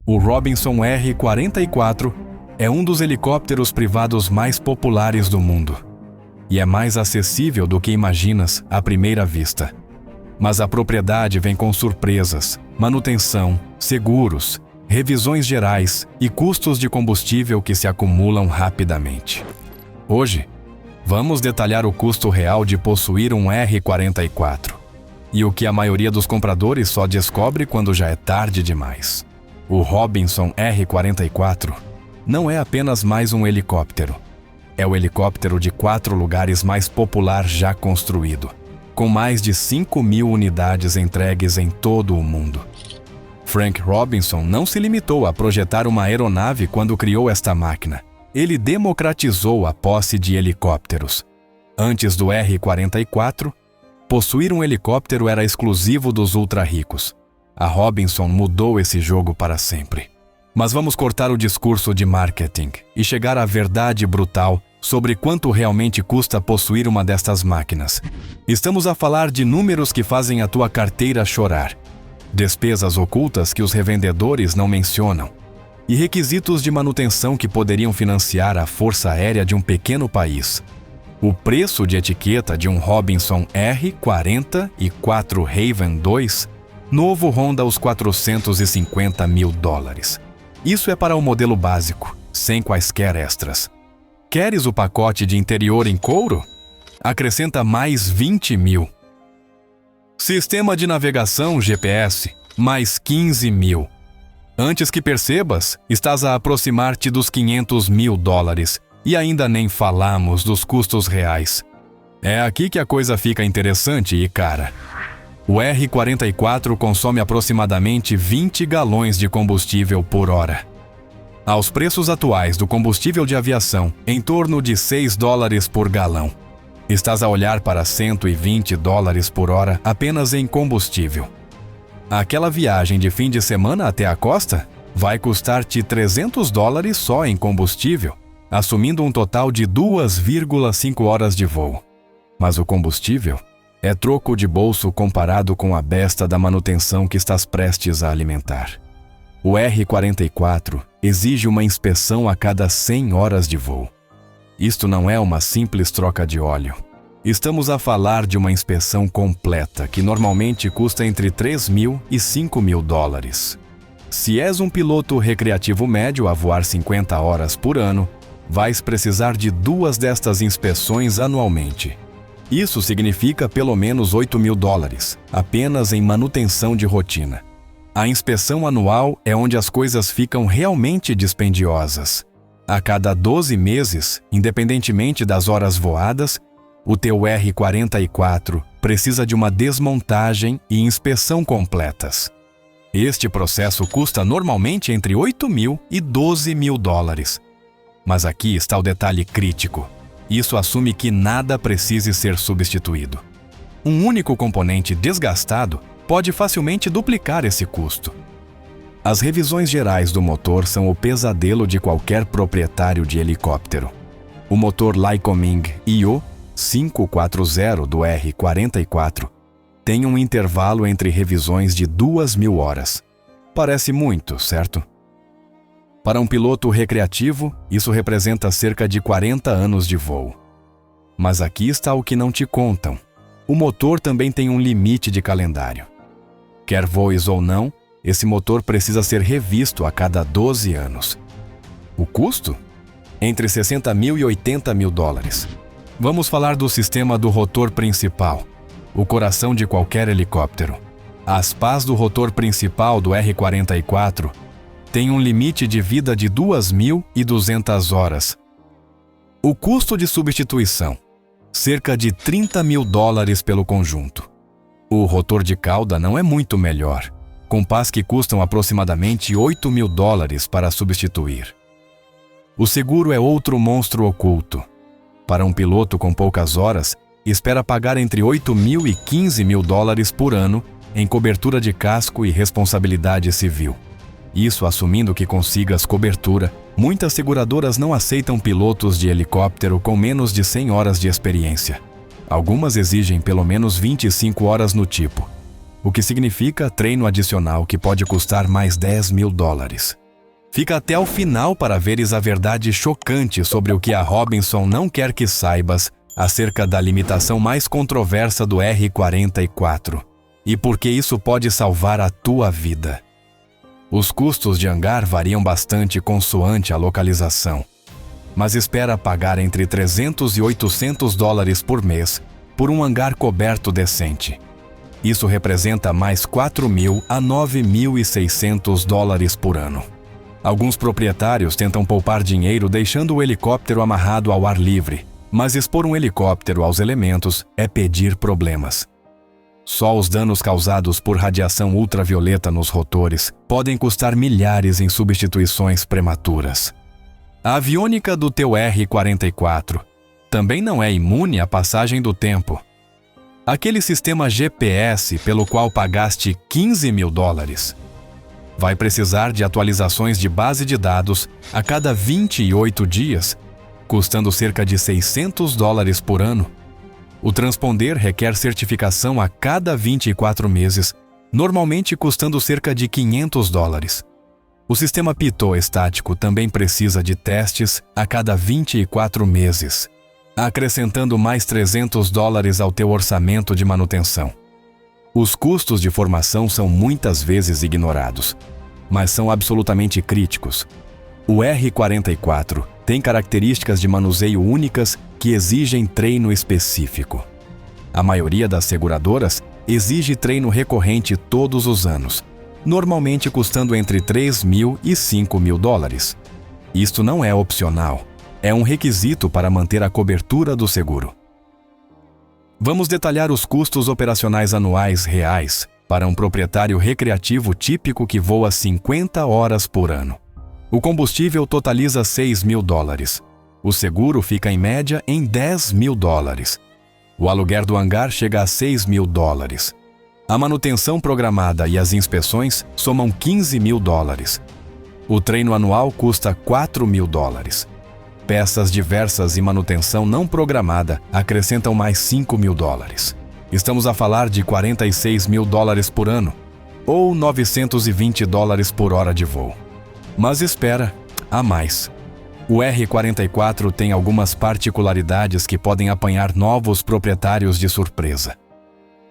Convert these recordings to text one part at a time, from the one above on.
O Robinson R-44 é um dos helicópteros privados mais populares do mundo. E é mais acessível do que imaginas à primeira vista. Mas a propriedade vem com surpresas, manutenção, seguros, revisões gerais e custos de combustível que se acumulam rapidamente. Hoje, vamos detalhar o custo real de possuir um R-44 e o que a maioria dos compradores só descobre quando já é tarde demais. O Robinson R-44 não é apenas mais um helicóptero. É o helicóptero de 4 lugares mais popular já construído, com mais de 5.000 unidades entregues em todo o mundo. Frank Robinson não se limitou a projetar uma aeronave quando criou esta máquina. Ele democratizou a posse de helicópteros. Antes do R-44, possuir um helicóptero era exclusivo dos ultra-ricos. A Robinson mudou esse jogo para sempre. Mas vamos cortar o discurso de marketing e chegar à verdade brutal sobre quanto realmente custa possuir uma destas máquinas. Estamos a falar de números que fazem a tua carteira chorar, despesas ocultas que os revendedores não mencionam, e requisitos de manutenção que poderiam financiar a força aérea de um pequeno país. O preço de etiqueta de um Robinson R-44 Raven II novo ronda os $450 mil. Isso é para o modelo básico, sem quaisquer extras. Queres o pacote de interior em couro? Acrescenta mais 20 mil. Sistema de navegação GPS, mais 15 mil. Antes que percebas, estás a aproximar-te dos $500 mil e ainda nem falamos dos custos reais. É aqui que a coisa fica interessante e cara. O R-44 consome aproximadamente 20 galões de combustível por hora. Aos preços atuais do combustível de aviação, em torno de $6 por galão. Estás a olhar para $120 por hora apenas em combustível. Aquela viagem de fim de semana até a costa vai custar-te $300 só em combustível, assumindo um total de 2,5 horas de voo. Mas o combustível é troco de bolso comparado com a besta da manutenção que estás prestes a alimentar. O R-44 exige uma inspeção a cada 100 horas de voo. Isto não é uma simples troca de óleo. Estamos a falar de uma inspeção completa que normalmente custa entre $3 mil e $5 mil. Se és um piloto recreativo médio a voar 50 horas por ano, vais precisar de 2 destas inspeções anualmente. Isso significa pelo menos $8 mil, apenas em manutenção de rotina. A inspeção anual é onde as coisas ficam realmente dispendiosas. A cada 12 meses, independentemente das horas voadas, o teu R-44 precisa de uma desmontagem e inspeção completas. Este processo custa normalmente entre $8 mil e $12 mil. Mas aqui está o detalhe crítico. Isso assume que nada precise ser substituído. Um único componente desgastado pode facilmente duplicar esse custo. As revisões gerais do motor são o pesadelo de qualquer proprietário de helicóptero. O motor Lycoming IO 540 do R-44 tem um intervalo entre revisões de 2.000 horas. Parece muito, certo? Para um piloto recreativo, isso representa cerca de 40 anos de voo. Mas aqui está o que não te contam. O motor também tem um limite de calendário. Quer voes ou não, esse motor precisa ser revisto a cada 12 anos. O custo? Entre $60 mil e $80 mil. Vamos falar do sistema do rotor principal, o coração de qualquer helicóptero. As pás do rotor principal do R-44 tem um limite de vida de 2.200 horas. O custo de substituição, cerca de $30 mil pelo conjunto. O rotor de cauda não é muito melhor, com pás que custam aproximadamente $8 mil para substituir. O seguro é outro monstro oculto. Para um piloto com poucas horas, espera pagar entre $8 mil e $15 mil por ano em cobertura de casco e responsabilidade civil. Isso assumindo que consigas cobertura. Muitas seguradoras não aceitam pilotos de helicóptero com menos de 100 horas de experiência. Algumas exigem pelo menos 25 horas no tipo. o que significa treino adicional que pode custar mais $10.000. Fica até o final para veres a verdade chocante sobre o que a Robinson não quer que saibas acerca da limitação mais controversa do R-44 e por que isso pode salvar a tua vida. Os custos de hangar variam bastante consoante a localização, mas espera pagar entre $300 e $800 por mês por um hangar coberto decente. Isso representa mais $4.000 a $9.600 por ano. Alguns proprietários tentam poupar dinheiro deixando o helicóptero amarrado ao ar livre, mas expor um helicóptero aos elementos é pedir problemas. Só os danos causados por radiação ultravioleta nos rotores podem custar milhares em substituições prematuras. A aviônica do teu R-44 também não é imune à passagem do tempo. Aquele sistema GPS pelo qual pagaste $15.000 vai precisar de atualizações de base de dados a cada 28 dias, custando cerca de $600 por ano. O transponder requer certificação a cada 24 meses, normalmente custando cerca de $500. O sistema pitot estático também precisa de testes a cada 24 meses, acrescentando mais $300 ao teu orçamento de manutenção. Os custos de formação são muitas vezes ignorados, mas são absolutamente críticos. O R-44 tem características de manuseio únicas que exigem treino específico. A maioria das seguradoras exige treino recorrente todos os anos, normalmente custando entre $3.000 e $5.000. Isto não é opcional, é um requisito para manter a cobertura do seguro. Vamos detalhar os custos operacionais anuais reais para um proprietário recreativo típico que voa 50 horas por ano. O combustível totaliza $6.000. O seguro fica em média em $10.000. O aluguer do hangar chega a $6.000. A manutenção programada e as inspeções somam $15.000. O treino anual custa $4.000. Peças diversas e manutenção não programada acrescentam mais $5.000. Estamos a falar de $46.000 por ano, ou $920 por hora de voo. Mas espera, há mais. O R-44 tem algumas particularidades que podem apanhar novos proprietários de surpresa.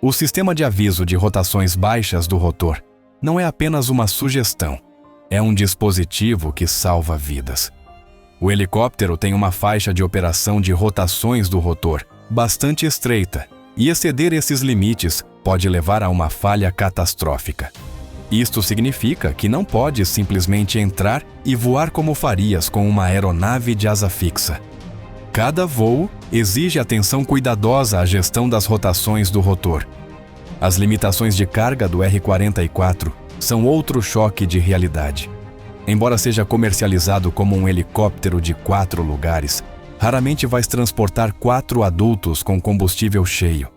O sistema de aviso de rotações baixas do rotor não é apenas uma sugestão, é um dispositivo que salva vidas. O helicóptero tem uma faixa de operação de rotações do rotor bastante estreita, e exceder esses limites pode levar a uma falha catastrófica. Isto significa que não podes simplesmente entrar e voar como farias com uma aeronave de asa fixa. Cada voo exige atenção cuidadosa à gestão das rotações do rotor. As limitações de carga do R-44 são outro choque de realidade. Embora seja comercializado como um helicóptero de 4 lugares, raramente vais transportar 4 adultos com combustível cheio.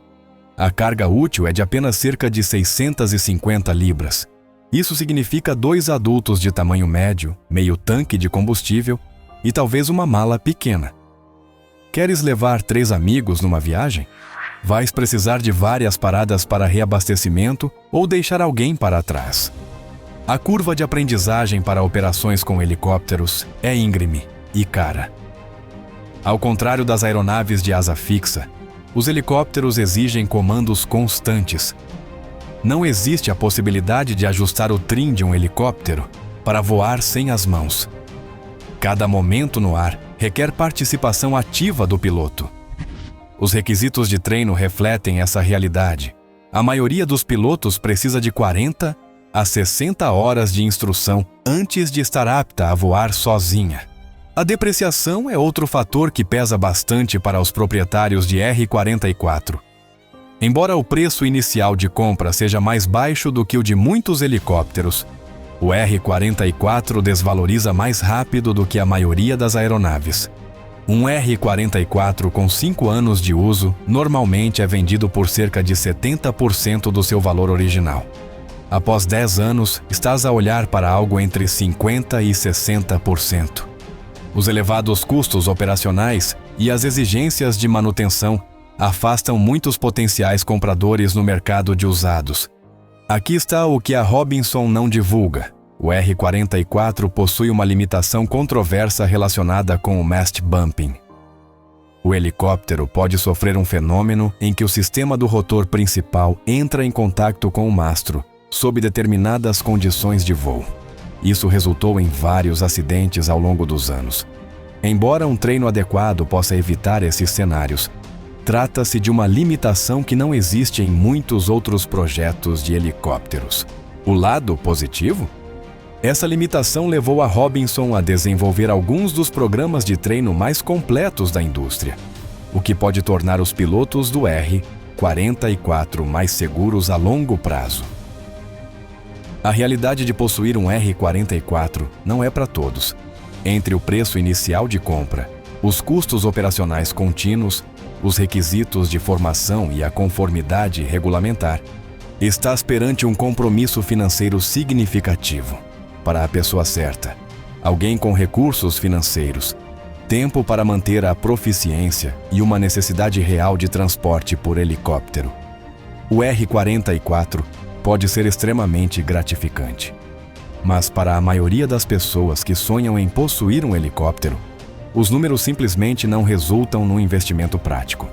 A carga útil é de apenas cerca de 650 libras. Isso significa 2 adultos de tamanho médio, meio tanque de combustível e talvez uma mala pequena. Queres levar 3 amigos numa viagem? Vais precisar de várias paradas para reabastecimento ou deixar alguém para trás. A curva de aprendizagem para operações com helicópteros é íngreme e cara. Ao contrário das aeronaves de asa fixa, os helicópteros exigem comandos constantes. Não existe a possibilidade de ajustar o trim de um helicóptero para voar sem as mãos. Cada momento no ar requer participação ativa do piloto. Os requisitos de treino refletem essa realidade. A maioria dos pilotos precisa de 40 a 60 horas de instrução antes de estar apta a voar sozinha. A depreciação é outro fator que pesa bastante para os proprietários de R-44. Embora o preço inicial de compra seja mais baixo do que o de muitos helicópteros, o R-44 desvaloriza mais rápido do que a maioria das aeronaves. Um R-44 com 5 anos de uso normalmente é vendido por cerca de 70% do seu valor original. Após 10 anos, estás a olhar para algo entre 50% e 60%. Os elevados custos operacionais e as exigências de manutenção afastam muitos potenciais compradores no mercado de usados. Aqui está o que a Robinson não divulga. O R-44 possui uma limitação controversa relacionada com o mast bumping. O helicóptero pode sofrer um fenômeno em que o sistema do rotor principal entra em contato com o mastro, sob determinadas condições de voo. Isso resultou em vários acidentes ao longo dos anos. Embora um treino adequado possa evitar esses cenários, trata-se de uma limitação que não existe em muitos outros projetos de helicópteros. O lado positivo? Essa limitação levou a Robinson a desenvolver alguns dos programas de treino mais completos da indústria, o que pode tornar os pilotos do R-44 mais seguros a longo prazo. A realidade de possuir um R-44 não é para todos. Entre o preço inicial de compra, os custos operacionais contínuos, os requisitos de formação e a conformidade regulamentar, estás perante um compromisso financeiro significativo. Para a pessoa certa, alguém com recursos financeiros, tempo para manter a proficiência e uma necessidade real de transporte por helicóptero. O R-44 pode ser extremamente gratificante. Mas para a maioria das pessoas que sonham em possuir um helicóptero, os números simplesmente não resultam num investimento prático.